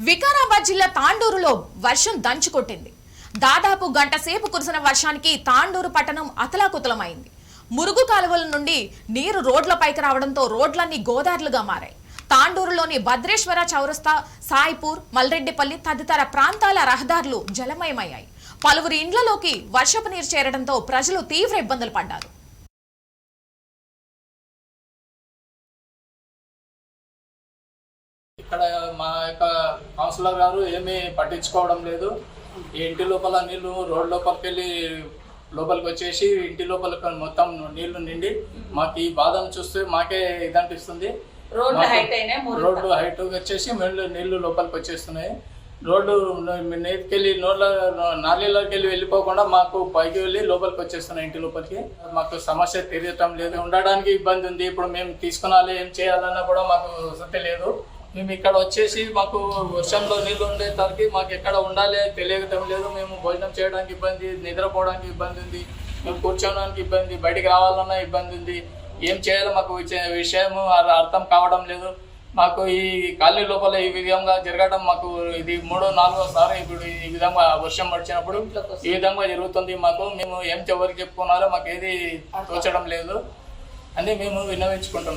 వికారాబాద్ జిల్లా తాండూరులో వర్షం దంచుకొట్టింది. దాదాపు గంట సేపు కురిసిన వర్షానికి తాండూరు పట్టణం అతలాకుతలమైంది. మురుగు కాలువల నుండి నీరు రోడ్లపైకి రావడంతో రోడ్లన్నీ గోదావరిలుగా మారాయి. తాండూరులోని భద్రేశ్వర చౌరస్తా, సాయిపూర్, మల్రెడ్డిపల్లి తదితర ప్రాంతాల రహదారులు జలమయమయ్యాయి. పలువురి ఇండ్లలోకి వర్షపు నీరు చేరడంతో ప్రజలు తీవ్ర ఇబ్బందులు పడ్డారు. ఇక్కడ మా యొక్క కౌన్సిలర్ గారు ఏమీ పట్టించుకోవడం లేదు. ఈ ఇంటి లోపల నీళ్లు రోడ్ లోపలికి వచ్చేసి ఇంటి లోపల మొత్తం నీళ్లు నిండి మాకు ఈ బాధను చూస్తే మాకే ఇదనిపిస్తుంది. రోడ్డు హైట్ వచ్చేసి నీళ్లు లోపలికి వచ్చేస్తున్నాయి. రోడ్డు నీటికెళ్ళి నాలీలోకి వెళ్ళి వెళ్ళిపోకుండా మాకు పైకి వెళ్ళి లోపలికి వచ్చేస్తున్నాయి ఇంటి లోపలికి. మాకు సమస్య తీరటం లేదు, ఉండడానికి ఇబ్బంది ఉంది. ఇప్పుడు మేము తీసుకునాలి, ఏం చేయాలన్నా కూడా మాకు వసతి లేదు. మేము ఇక్కడ వచ్చేసి మాకు వర్షంలో నీళ్ళు ఉండేసరికి మాకు ఎక్కడ ఉండాలి తెలియటం లేదు. మేము భోజనం చేయడానికి ఇబ్బంది, నిద్రపోవడానికి ఇబ్బంది ఉంది, మేము కూర్చోడానికి ఇబ్బంది, బయటికి రావాలన్నా ఇబ్బంది ఉంది. ఏం చేయాలో మాకు విషయం అర్థం కావడం లేదు. మాకు ఈ కాలనీ లోపల ఈ విధంగా జరగడం మాకు ఇది 3-4వ సారి ఇప్పుడు ఈ విధంగా వర్షం వచ్చినప్పుడు ఈ విధంగా జరుగుతుంది. మేము ఏం ఎవరికి చెప్పుకున్నారో మాకు ఏది తోచడం లేదు అని మేము విన్నవించుకుంటున్నాం.